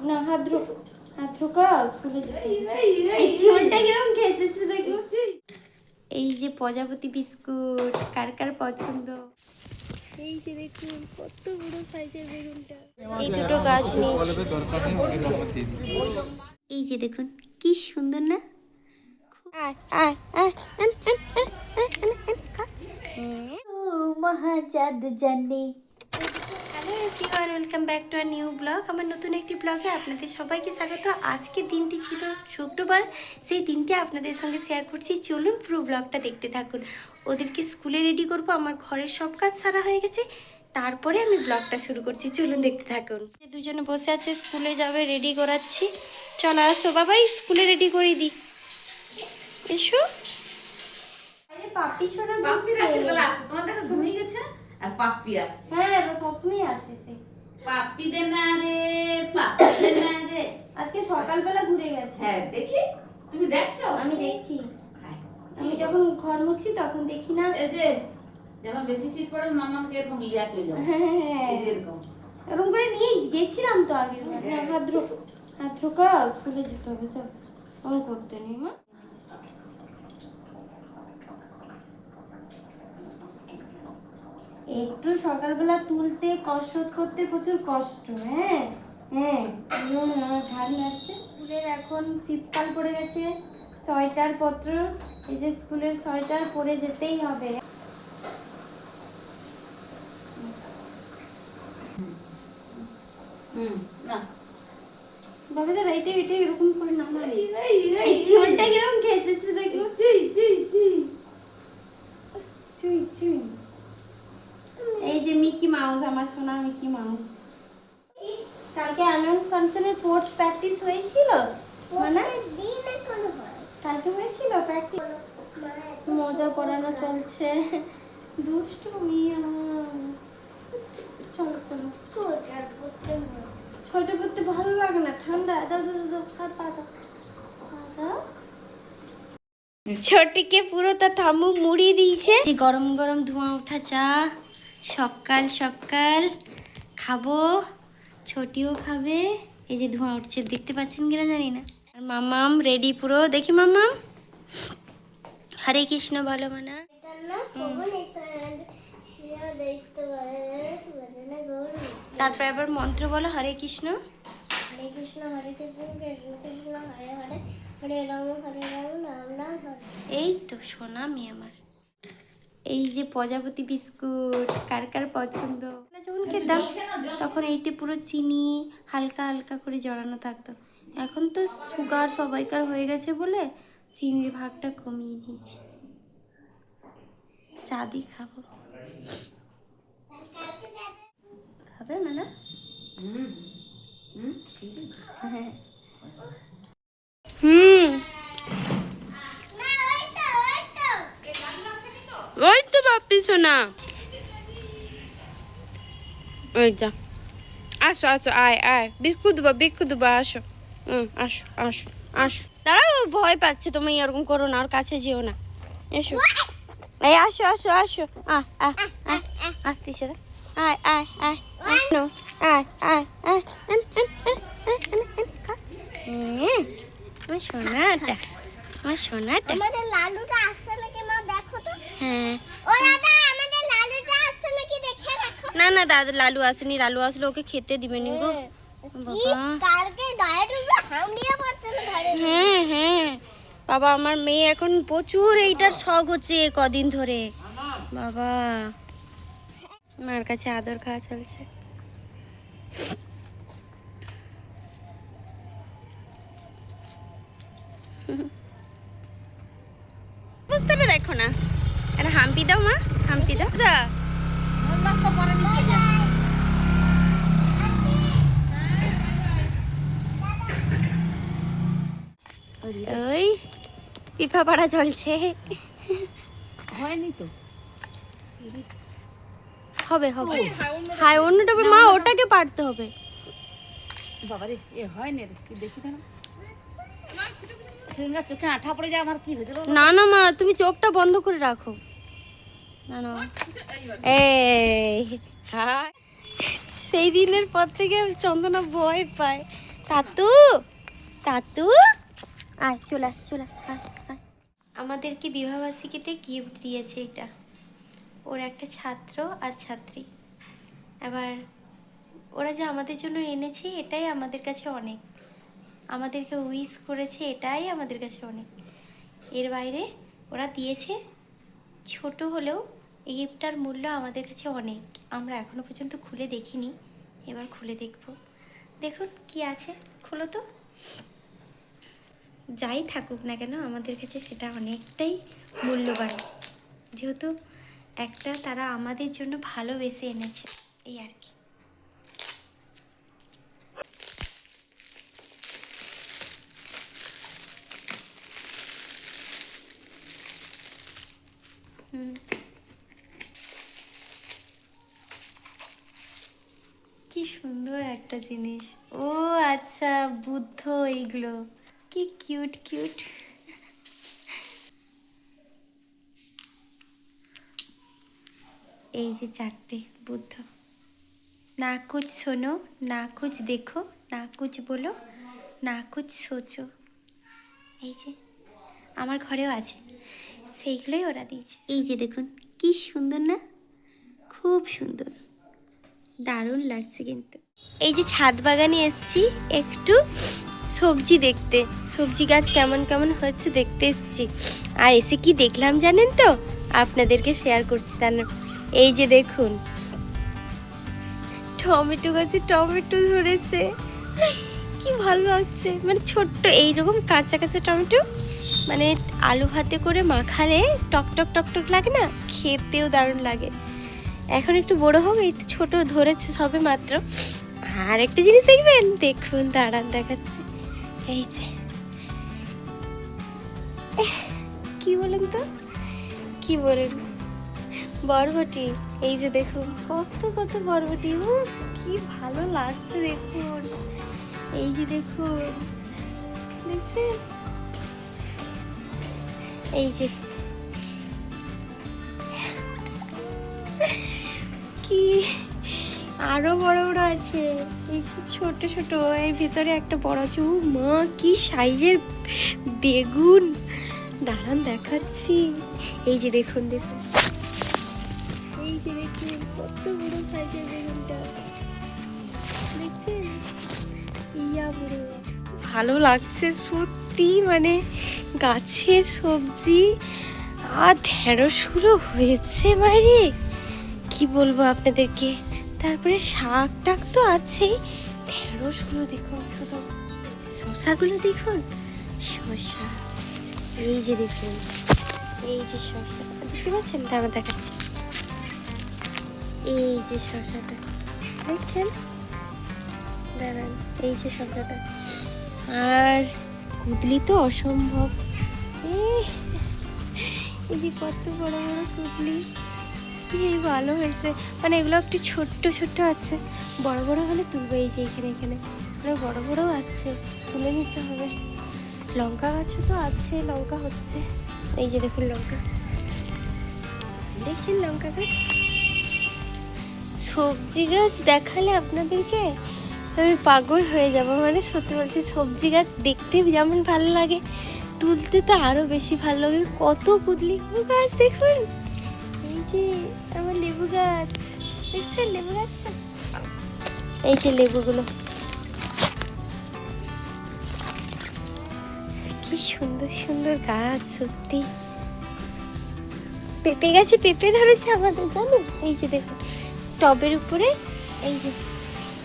না হাত ঢোকা স্কুলে ঝোলটা কিরকম খেয়েছিস দেখি। এই যে প্রজাপতি বিস্কুট কার কার পছন্দ। এই যে দেখুন কত বড় সাইজের বেগুনটা। এই দুটো গাছ নিয়েছি। এই যে দেখুন কি সুন্দর না। মহাজাদ জানি। Hello everyone, welcome back to our new blog. আমার নতুন একটি ব্লগে আপনাদের সবাইকে স্বাগত। আজকে দিনটি ছিল শুক্রবার, সেই দিনটি আপনাদের সঙ্গে শেয়ার করছি। চলুন পুরো ব্লগটা দেখতে থাকুন। ওদেরকে স্কুলে রেডি করব, আমার ঘরের সব কাজ সারা হয়ে গেছে, তারপরে আমি ব্লগটা শুরু করছি। চলুন দেখতে থাকুন। দুজনে বসে আছে, স্কুলে যাবে, রেডি করাচ্ছি। চলো আসো বাবাই, স্কুলে রেডি করে দিই। এসো। আরে পাপি সোনা তোমার দেখা ঘুমিয়ে গেছে আর পাপ্পি আসছে। হ্যাঁ সবসময় আসে। পাপ্পি দে না রে, পাপ্পি দে না রে। আজকে সকালবেলা ঘুরে গেছে। হ্যাঁ দেখি, তুমি দেখছো? আমি দেখছি। আমি যখন ঘর মুছছি তখন দেখি না। এই যে যখন বেশি শীত পড়ে মামাকে এরকম ইয়া চলে যাও। হ্যাঁ এই যে এরকম এরকম করে নিয়ে গেছিলাম তো আগের বার। হাত ঢোকা স্কুলে যেতে হবে। চল আমি করতে নেই মা। একটু সকালবেলা তুলতে কসরত করতে প্রচুর কষ্ট। হ্যাঁ হ্যাঁ আমার ঘাড় নাড়ছে। স্কুলের এখন শীতকাল পড়ে গেছে, সোয়েটার পত্র, এই যে স্কুলের সোয়েটার পরে যেতেই হবে। না বাবা দাদা এটাই এরকম করে নামালি। ঝোলটা কিরকম খেয়েছিস দেখি। চুই এই যে মিকি মাউস, আমার সোনা মিকি মাউস। কালকে অ্যানুয়াল ফাংশনের স্পোর্টস প্র্যাকটিস হয়েছিল মানে কালকে হয়েছিল প্র্যাকটিস। মজা করানো চলছে, দুষ্টু মিয়া। চলো সোয়েটার পরতে ভালো লাগে না, ঠান্ডা। দাও ছোটিকে পুরো তার ঠাম্মু মুড়ি দিয়েছে। গরম গরম ধোঁয়া ওঠা চা, সকাল সকাল খাবো, ছোটিও খাবে। এই যে ধোঁয়া উঠছে, দেখতে পাচ্ছেন কিনা জানি না। আর মামাম রেডি পুরো, দেখি মামাম। হরে কৃষ্ণ বলো মানা। তারপরে আবার মন্ত্র বলো, হরে কৃষ্ণ হরে কৃষ্ণ কৃষ্ণ কৃষ্ণ হরে হরে হরে রাম রাম রাম হরে। এই তো সোনা মেয়ে আমার। এই যে প্রজাপতি বিস্কুট কার কার পছন্দ। যখন খেতাম তখন এইতে পুরো চিনি হালকা হালকা করে জড়ানো থাকতো। এখন তো সুগার সবাইকার হয়ে গেছে বলে চিনির ভাগটা কমিয়ে দিয়েছি। চা দিয়ে খাবো। খাবে মানে হ্যাঁ ওই তো বাপি সোনা। ওই যা, আসো আসো, আয় বিস্কুট দেবো আসো। আসো দাঁড়াও, ভয় পাচ্ছে। তুমি এরকম করো না, ওর কাছে যেও না। এসো এই আসো আসতেছে। আমার সোনাটা আমাদের লালুটা আসছে নাকি মা দেখো তো। হ্যাঁ ও দাদা আমাদের লালুটা আসছে নাকি দেখে রাখো। না দাদা লালু আসেনি, লালু আসলে ওকে খেতে দিবে নি গো বাবা। কালকে ডায়েট উপরে হামলিয়ে পড়ছিল ঘরে। হ্যাঁ বাবা, আমার মেয়ে এখন প্রচুর এইটার শখ হচ্ছে কদিন ধরে বাবা। মার কাছে আদর খাওয়া চলছে। অবস্থাটা দেখো না, একটা হাম্পি দাও মা, হাম্পি দাও। ওই পিঠা পাড়া চলছে। হয়নি তো, হবে হাই অন্যটা মা, ওটাকে পারতে হবে। বাবারে এ হয়নি রে, কি দেখি না সিঙ্গা চোখে আঠা পড়ে যায়। আমার কি হয়েছিল না মা, তুমি চোখটা বন্ধ করে রাখো। না এই হ্যাঁ, সেই দিনের পর থেকে চন্দনা ভয় পায় তাতু তাতু আয় চলে আয়, চলে আয়, আয়। আমাদেরকে বিবাহবার্ষিকীতে গিফট দিয়েছে এটা, ওর একটা ছাত্র আর ছাত্রী। এবার ওরা যে আমাদের জন্য এনেছে এটাই আমাদের কাছে অনেক, আমাদেরকে উইশ করেছে এটাই আমাদের কাছে অনেক। এর বাইরে ওরা দিয়েছে ছোট হলেও এই গিফটটার মূল্য আমাদের কাছে অনেক। আমরা এখনো পর্যন্ত খুলে দেখিনি, এবার খুলে দেখব। দেখুন কি আছে, খোলো তো। যাই থাকুক না কেন আমাদের কাছে সেটা অনেকটাই মূল্যবান, যেহেতু একটা তারা আমাদের জন্য ভালোবেসে এনেছে, এই আর কি। কি সুন্দর একটা জিনিস। ও আচ্ছা, বুদ্ধ এইগুলো, কি কিউট কিউট। এই যে 4টে বুদ্ধ। না কুছ শোনো, না কুছ দেখো, না কুছ বলো, না কুছ সোচো। এই যে আমার ঘরেও আছে, সেইগুলোই ওরা দিয়েছে। এই যে দেখুন কি সুন্দর না, খুব সুন্দর, দারুণ লাগছে কিন্তু। এই যে ছাদ বাগানে এসছি একটু সবজি দেখতে, সবজি গাছ কেমন কেমন হচ্ছে দেখতে এসছি। আর এসে কি দেখলাম জানেন তো, আপনাদেরকে শেয়ার করছি। তার এই যে দেখুন টমেটো গাছে টমেটো ধরেছে, কি ভালো লাগছে। মানে ছোট্ট এইরকম কাঁচা কাঁচা টমেটো, মানে আলু ভাতে করে মাখালে টক টক টক টক লাগে না, খেতেও দারুণ লাগে। এখন একটু বড় হোক, এই তো ছোট ধরেছে সবে মাত্র। আর একটা জিনিস দেখবেন, দেখুন দাঁড়ান দেখাচ্ছি। এই যে কি বলেন তো, কি বলেন, বরবটি। এই যে দেখুন কত কত বরবটি, উফ কি ভালো লাগছে দেখুন। এই যে দেখুন, দেখছেন, এই যে কি আরো বড় বড় আছে, এই ছোট ছোট, এই ভিতরে একটা বড় আছে। ও মা কি সাইজের বেগুন, দাঁড়ান দেখাচ্ছি। এই যে দেখুন দেখুন, এই যে দেখুন কত বড় সাইজের বেগুনটা, দেখছেন, ইয়া বড়। ভালো লাগছে সত্যি, মানে গাছের সবজি। আর ঢেঁড়সগুলো হয়েছে বাইরে, কি বলবো আপনাদেরকে। তারপরে শাক টাক তো আছেই, ঢেঁড়সগুলো দেখুন, শুধু শশাগুলো দেখুন, শশা। এই যে দেখুন, এই যে শশা দেখতে পাচ্ছেন, তারপর দেখাচ্ছি। এই যে শশাটা দেখছেন, দাঁড়ান, এই যে শশাটা। আর কুদলি তো অসম্ভব, এই যে কত বড় বড় কুদলি, এই ভালো হয়েছে। মানে এগুলো একটু ছোট্ট ছোট্ট আছে, বড় বড় হলে তুলবো। এই যে এখানে এখানে মানে বড় বড়ও আছে, তুলে নিতে হবে। লঙ্কা গাছও তো আছে, লঙ্কা হচ্ছে। এই যে দেখুন লঙ্কা, দেখছেন লঙ্কা গাছ। সবজি গাছ দেখালে আপনাদেরকে আমি পাগল হয়ে যাব, মানে সত্যি বলছি, সবজি গাছ দেখতে যেমন ভালো লাগে, তুলতে তো আরো বেশি ভালো লাগে। কত কুদলি গাছ দেখুন, এই যে আমার লেবু গাছ, দেখছেন লেবু গাছটা, এই যে লেবুগুলো, কি সুন্দর সুন্দর গাছ সত্যি। পেঁপে গাছে পেঁপে ধরেছে আমাদের, জানেন। এই যে দেখুন টবের উপরে, এই যে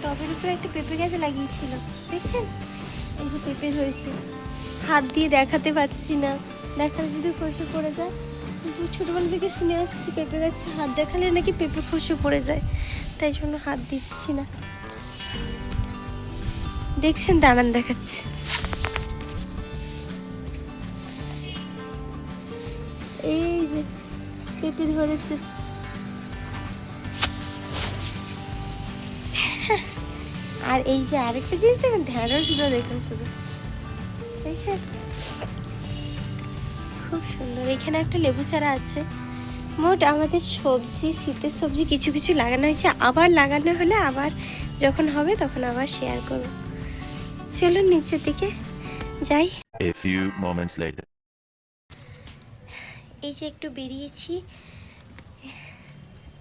টবের উপরে একটা পেঁপে গাছ লাগিয়েছিল, দেখছেন, এই যে পেঁপে ধরেছে। হাত দিয়ে দেখাতে পাচ্ছি না, দেখালে যদি খসে পড়ে যায়। ছোটবেলা থেকে শুনে আসছি পেঁপে গাছে হাত দেখালে নাকি পেঁপে খসে পড়ে যায়, তাই জন্য হাত দিচ্ছি না। দেখছেন, দাঁড়ান দেখাচ্ছি। এই যে পেঁপে ধরেছে, আর এই যে আরেকটা জিনিস দেখুন, ঢেঁড়সগুলো দেখুন শুধু, দেখছেন, খুব সুন্দর। এখানে একটা লেবু চারা আছে। মোট আমাদের সবজি, শীতের সবজি কিছু কিছু লাগানো হয়েছে, আবার লাগানো হলে আবার যখন হবে তখন আবার শেয়ার করব। চলুন নিচের দিকে যাই। A few moments later. এই যে একটু বেরিয়েছি,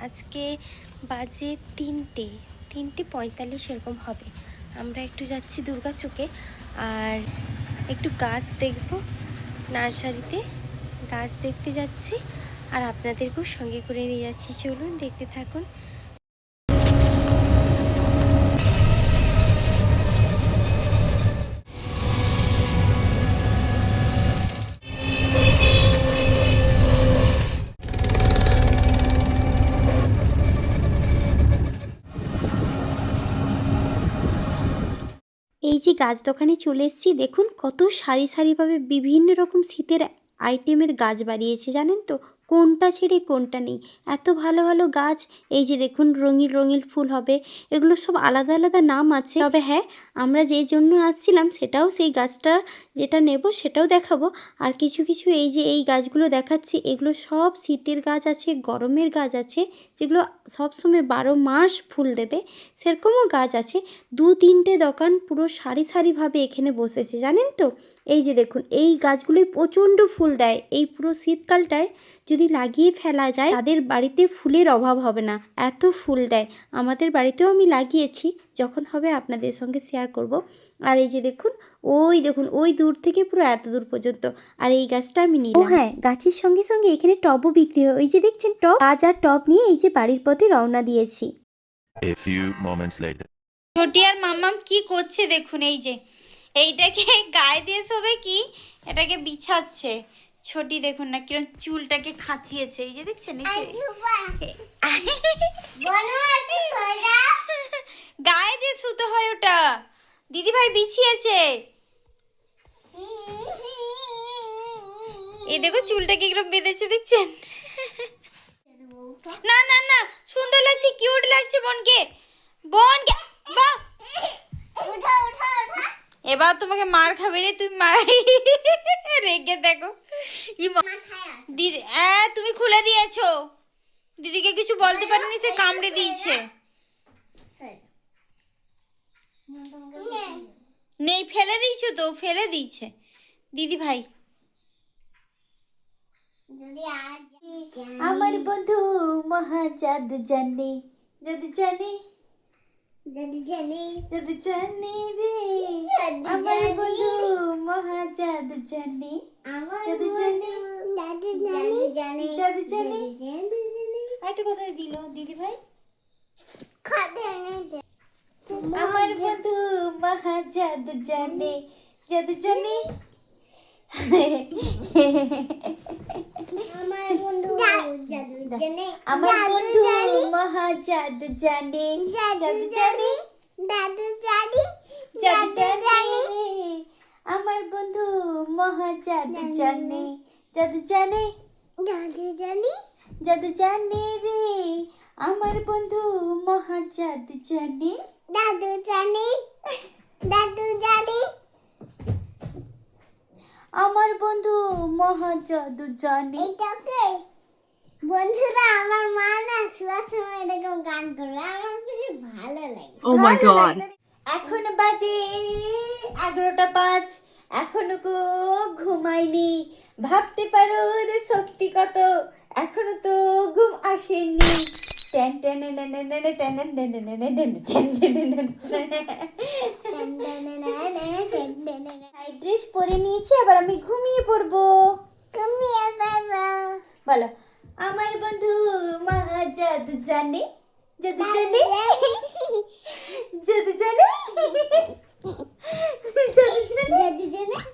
আজকে বাজে 3:45 এরকম হবে। আমরা একটু যাচ্ছি দুর্গাচকে, আর একটু গাছ দেখব, নার্সারিতে গাছ দেখতে যাচ্ছি, আর আপনাদেরকেও সঙ্গে করে নিয়ে যাচ্ছি। চলুন দেখতে থাকুন। এই যে গাছ দোকানে চলে এসেছি, দেখুন কত সারি সারিভাবে বিভিন্ন রকম শীতের আইটেমের গাছ বাড়িয়েছে, জানেন তো কোনটা ছেড়ে কোনটা নেই। এত ভালো ভালো গাছ, এই যে দেখুন রঙিন রঙিন ফুল হবে, এগুলো সব আলাদা আলাদা নাম আছে। তবে হ্যাঁ, আমরা যেই জন্য আসছিলাম সেটাও, সেই গাছটা যেটা নেব সেটাও দেখাবো। আর কিছু কিছু এই যে এই গাছগুলো দেখাচ্ছি, এগুলো সব শীতের গাছ আছে, গরমের গাছ আছে, যেগুলো সবসময় 12 মাস ফুল দেবে, সেরকমও গাছ আছে। 2-3টে দোকান পুরো সারি সারিভাবে এখানে বসেছে, জানেন তো। এই যে দেখুন এই গাছগুলোই প্রচণ্ড ফুল দেয়। এই পুরো শীতকালটায় যদি লাগিয়ে ফেলা যায়, তাদের বাড়িতে ফুলের অভাব হবে না, এত ফুল দেয়। আমাদের বাড়িতেও আমি লাগিয়েছি, যখন হবে আপনাদের সঙ্গে শেয়ার করব। আর এই যে দেখুন, ওই দেখুন ওই দূর থেকে পুরো এত দূর পর্যন্ত। আর এই গাছটা আমি নিলাম। ও হ্যাঁ, গাছের সঙ্গে সঙ্গে এখানে টবও বিক্রি হয়। ওই যে দেখছেন টব, গাছ আর টব নিয়ে এই যে বাড়ির পথে রওনা দিয়েছি। A few moments later. ছোটি আর মাম্মাম কি করছে দেখুন, এই যে এইটাকে গায়ে দিয়ে শোবে কি, এটাকে বিছাচ্ছে। ছোটি দেখুন না কিরম চুলটাকে খাচিয়েছে, এই যে দেখছেন এই যে গায়ে দিয়ে শুতে হয় ওটা, দিদি ভাই বিছিয়েছে। এই দেখো চুলটাকে কিরম বেঁধেছে, দেখছেন? না না না, সুন্দর লাগছে, কিউট লাগছে বোনকে, বোনকে। বাহ, এবার তোমাকে মার খাবে রে, তুমি মার রেগে দেখো। দিদি তুমি খুলে দিয়েছো, দিদিকে কিছু বলতে পারিনি, সে কামড়ে দিয়েছে। নেই, ফেলে দিয়েছো তো, ফেলে দিয়েছে দিদি ভাই। আমার বন্ধু মহা জাদু জানে, জাদু জানে, জাদু জানে, জাদু জানে রে। আমার বন্ধু মহা জাদু জানে, জাদু জানে, জাদু জানে, জাদু জানে। আরেকটা কোথায় দিল দিদি ভাই? আমার বন্ধু মহা জাদু জানে, জাদু জানে। আমার বন্ধু জাদু জানে, আমার বন্ধু মহা জাদু জানে, জাদু জানে, দাদু জানি, জাদু জানে। আমার বন্ধু মহা জাদু জানে, জাদু জানে, দাদু জানি, জাদু জানে রে। আমার বন্ধু মহা জাদু জানে, দাদু জানি, দাদু জানি। আমার বন্ধু মহা জাদু জানে। এইটাকে বন্ধুরা, আমার মা না শোয়ার সময় এরকম গান করবে, আমার বেশি ভালো লাগে। Oh my god. এখন বাজে 11:05, এখনো গো ঘুমাইনি। ভাবতে পারো রে শক্তি কত, এখনো তো ঘুম আসেনি। নাইট ড্রেস পরে নিয়েছি, আবার আমি ঘুমিয়ে পড়বো। তুমি এবার বলো, আমার বন্ধু মহা জাদু জানে, জাদু জানে, জাদু জানে,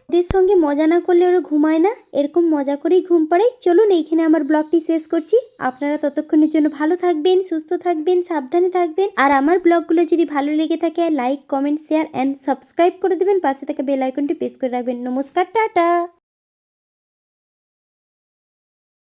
ওদের সঙ্গে মজা না করলে ওরা ঘুমায় না, এরকম মজা করেই ঘুম পাড়াই। চলুন এইখানে আমার ব্লগটি শেষ করছি। আপনারা ততক্ষণের জন্য ভালো থাকবেন, সুস্থ থাকবেন, সাবধানে থাকবেন। আর আমার ব্লগগুলো যদি ভালো লেগে থাকে, like, comment, share and subscribe করে দেবেন। পাশে থাকা বেল আইকনটি প্রেস করে রাখবেন। নমস্কার, টাটা।